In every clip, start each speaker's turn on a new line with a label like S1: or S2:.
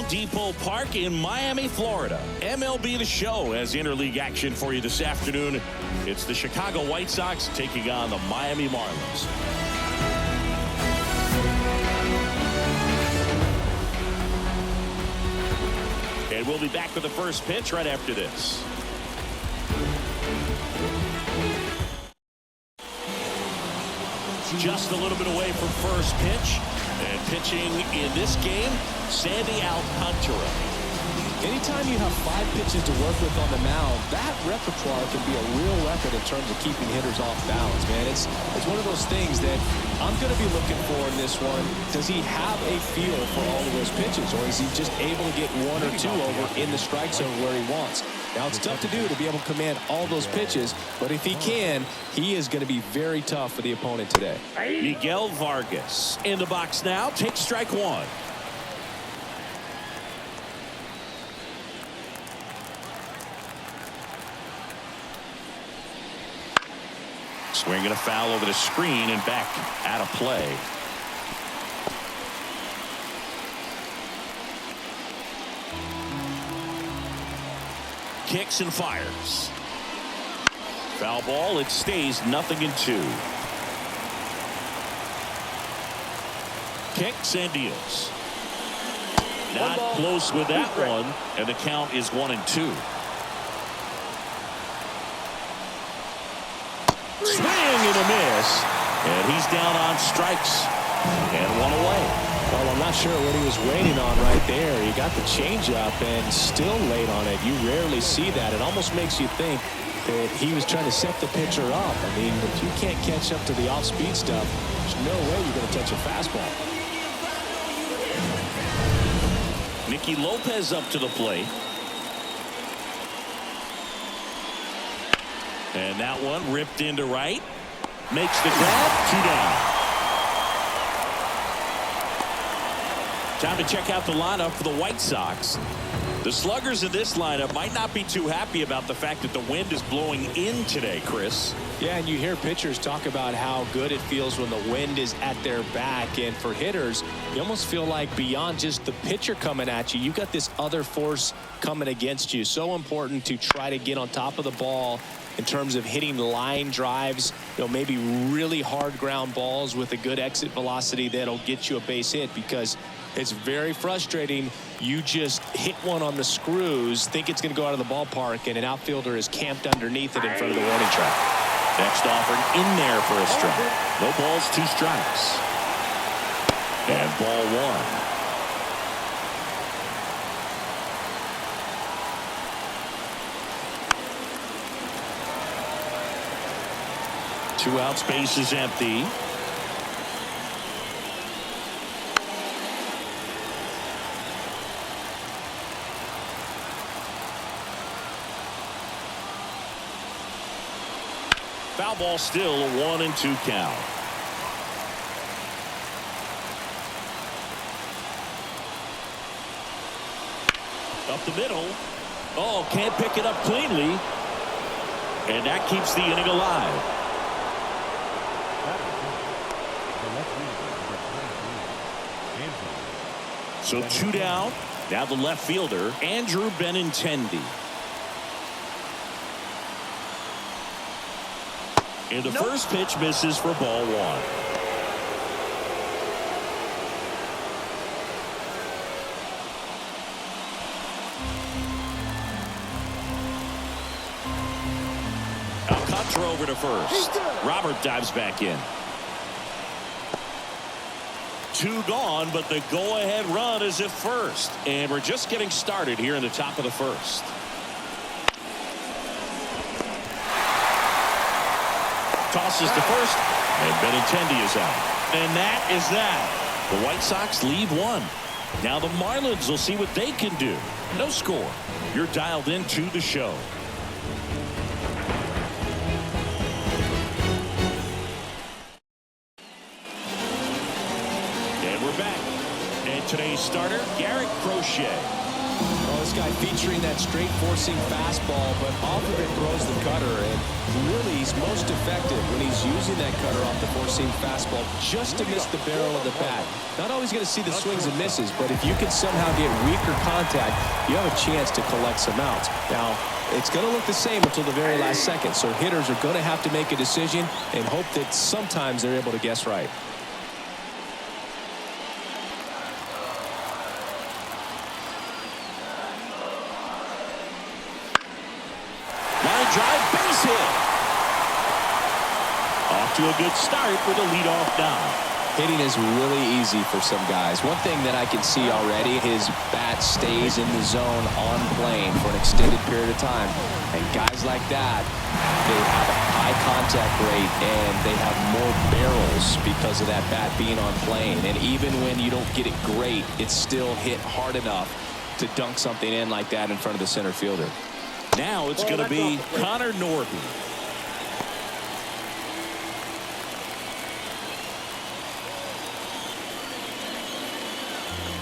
S1: Loandepot Park in Miami, Florida. MLB The Show has interleague action for you this afternoon. It's the Chicago White Sox taking on the Miami Marlins. And we'll be back with the first pitch right after this. Just a little bit away from first pitch. And pitching in this game, Sandy Alcántara.
S2: Anytime you have 5 pitches to work with on the mound, that repertoire can be a real record in terms of keeping hitters off balance, man. It's one of those things that I'm going to be looking for in this one. Does he have a feel for all of those pitches, or is he just able to get 1 or 2 over in the strike zone where he wants? Now, it's tough to do to be able to command all those pitches, but if he can, he is going to be very tough for the opponent today.
S1: Miguel Vargas in the box now. Takes strike 1. Swinging a foul over the screen and back out of play. Kicks and fires. Foul ball. It stays 0-2. Kicks and deals. Not close with that one, and the count is 1-2. Swing and a miss, and he's down on strikes and 1 away.
S2: Well, I'm not sure what he was waiting on right there. He got the changeup and still late on it. You rarely see that. It almost makes you think that he was trying to set the pitcher up. I mean, if you can't catch up to the off-speed stuff, there's no way you're going to touch a fastball.
S1: Nicky Lopez up to the plate. And that one ripped into right. Makes the grab. 2 down. Time to check out the lineup for the White Sox. The sluggers in this lineup might not be too happy about the fact that the wind is blowing in today, Chris.
S2: Yeah, and you hear pitchers talk about how good it feels when the wind is at their back. And for hitters, you almost feel like beyond just the pitcher coming at you, you've got this other force coming against you. So important to try to get on top of the ball in terms of hitting line drives, maybe really hard ground balls with a good exit velocity that'll get you a base hit, because it's very frustrating. You just hit one on the screws, think it's going to go out of the ballpark, and an outfielder is camped underneath it in front of the warning track.
S1: Next offered in there for a strike. No balls, 2 strikes. And ball 1. Two outs, base is empty. Foul ball, still a 1-2 count. Up the middle. Oh, can't pick it up cleanly. And that keeps the inning alive. So 2 down. Now the left fielder, Andrew Benintendi. And the first pitch misses for ball 1. Alcántara over to first. Robert dives back in. 2 gone, but the go-ahead run is at first. And we're just getting started here in the top of the first. Tosses to first, and Benintendi is out. And that is that. The White Sox lead 1. Now the Marlins will see what they can do. No score. You're dialed into the show. And we're back. And today's starter, Garrett Crochet.
S2: Well, this guy featuring that straight forcing fastball, but off of it throws the cutter. And really, he's most effective when he's using that cutter off the four-seam fastball just to miss the barrel of the bat. Not always going to see the swings and misses, but if you can somehow get weaker contact, you have a chance to collect some outs. Now, it's going to look the same until the very last second, so hitters are going to have to make a decision and hope that sometimes they're able to guess right.
S1: Line drive, base hit. Off to a good start with a leadoff now.
S2: Hitting is really easy for some guys. One thing that I can see already, his bat stays in the zone on plane for an extended period of time. And guys like that, they have a high contact rate and they have more barrels because of that bat being on plane. And even when you don't get it great, it's still hit hard enough to dunk something in like that in front of the center fielder.
S1: Now it's going to be Connor Norton.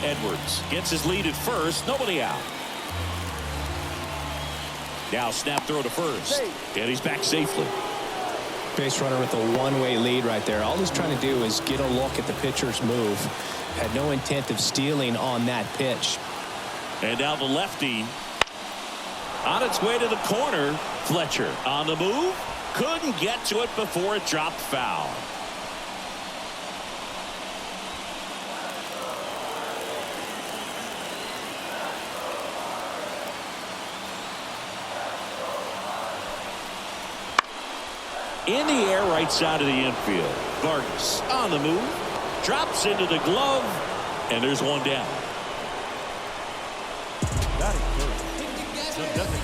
S1: Edwards gets his lead at first. Nobody out. Now snap throw to first. And he's back safely.
S2: Base runner with a one-way lead right there. All he's trying to do is get a look at the pitcher's move. Had no intent of stealing on that pitch.
S1: And now the lefty on its way to the corner. Fletcher on the move. Couldn't get to it before it dropped foul. In the air, right side of the infield. Vargas on the move. Drops into the glove. And there's one down.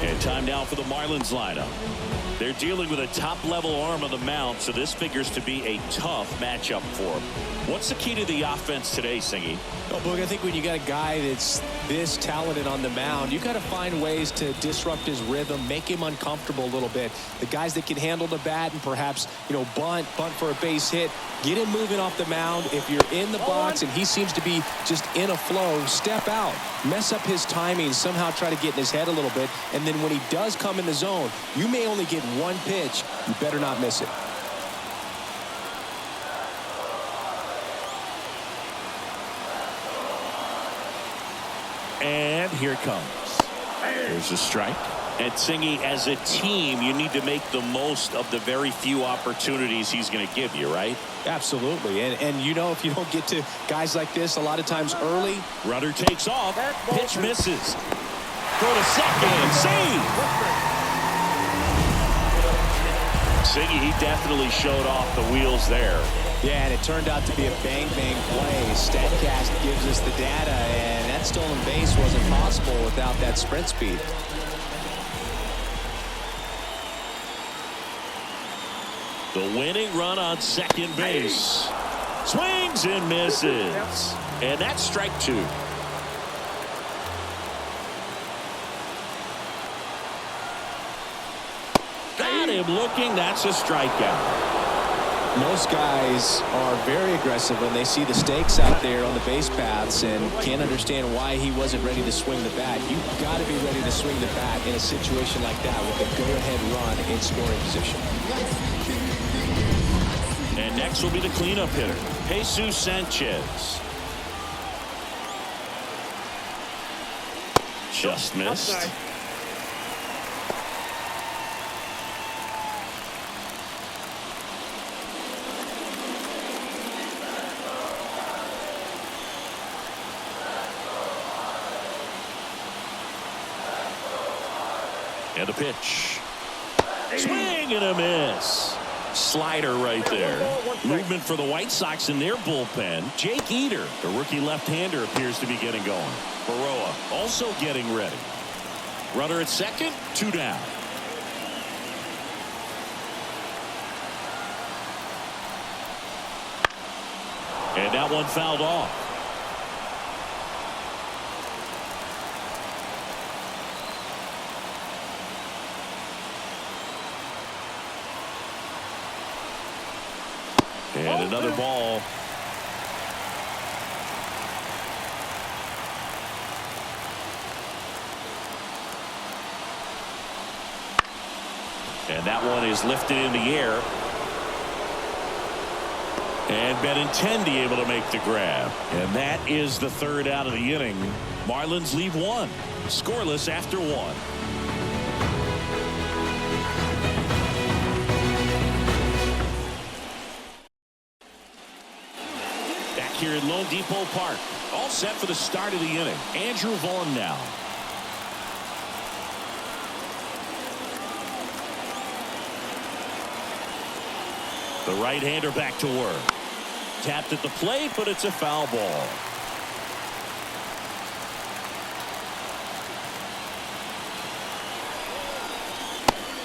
S1: And time now for the Marlins lineup. They're dealing with a top-level arm on the mound, so this figures to be a tough matchup for them. What's the key to the offense today, Singy?
S2: Well, Boog, I think when you got a guy that's this talented on the mound, you got to find ways to disrupt his rhythm, make him uncomfortable a little bit. The guys that can handle the bat and perhaps, bunt for a base hit, get him moving off the mound. If you're in the box and he seems to be just in a flow, step out, mess up his timing, somehow try to get in his head a little bit. And then when he does come in the zone, you may only get one pitch. You better not miss it.
S1: And here it comes. There's a strike. And Singy, as a team, you need to make the most of the very few opportunities he's going to give you, right?
S2: Absolutely. And if you don't get to guys like this a lot of times early.
S1: Runner takes off. Pitch misses. Throw to second. Save. Singy, he definitely showed off the wheels there.
S2: Yeah, and it turned out to be a bang-bang play. StatCast gives us the data, and that stolen base wasn't possible without that sprint speed.
S1: The winning run on second base. Swings and misses. And that's strike two. Got him looking. That's a strikeout.
S2: Most guys are very aggressive when they see the stakes out there on the base paths and can't understand why he wasn't ready to swing the bat. You've got to be ready to swing the bat in a situation like that with a go-ahead run in scoring position.
S1: And next will be the cleanup hitter, Jesus Sanchez. Just missed. And the pitch. Swing and a miss. Slider right there. Movement for the White Sox in their bullpen. Jake Eder, the rookie left-hander, appears to be getting going. Baroa also getting ready. Runner at second, two down. And that one fouled off. And another ball. And that one is lifted in the air. And Benintendi able to make the grab. And that is the third out of the inning. Marlins leave one. Scoreless after one. Back here at Loandepot Park. All set for the start of the inning. Andrew Vaughn now. The right-hander back to work. Tapped at the plate, but it's a foul ball.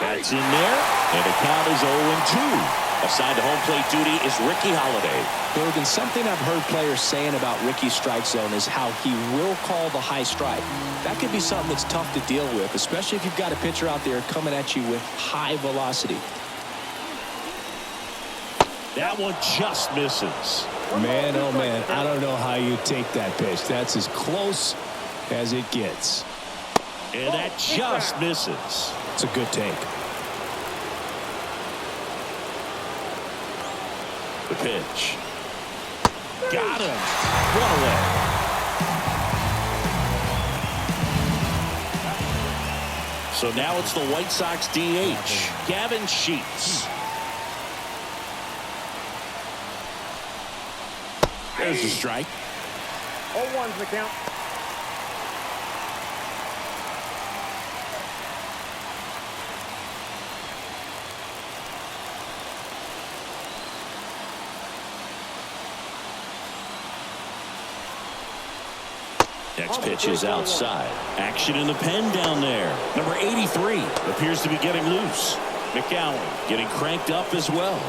S1: That's in there, and the count is 0-2. Assigned to home plate duty is Ricky Holiday.
S2: Bergen, something I've heard players saying about Ricky's strike zone is how he will call the high strike. That could be something that's tough to deal with, especially if you've got a pitcher out there coming at you with high velocity.
S1: That one just misses.
S2: Man, oh man, I don't know how you take that pitch. That's as close as it gets.
S1: And that just misses.
S2: It's a good take.
S1: The pitch. Got him. One away. So now it's the White Sox DH, Gavin Sheets. There's a strike.
S3: 0-1's the count.
S1: Next pitch is outside. Action in the pen down there. Number 83 appears to be getting loose. McGowan getting cranked up as well.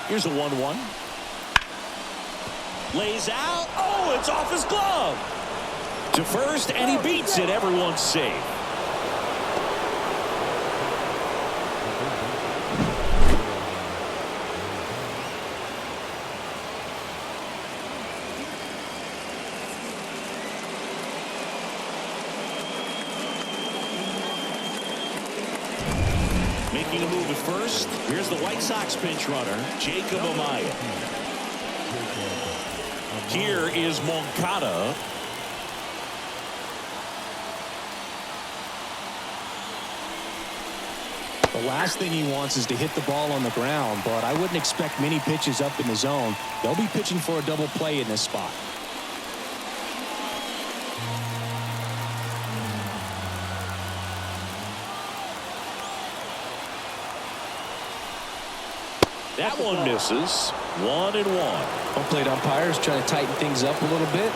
S1: Here's a 1-1. Lays out. Oh, it's off his glove. To first, and he beats it. Everyone's safe. Making a move at first. Here's the White Sox pinch runner, Jacob Amaya. Here is Moncada.
S2: The last thing he wants is to hit the ball on the ground, but I wouldn't expect many pitches up in the zone. They'll be pitching for a double play in this spot.
S1: That one misses. 1-1.
S2: Home plate umpires trying to tighten things up a little bit.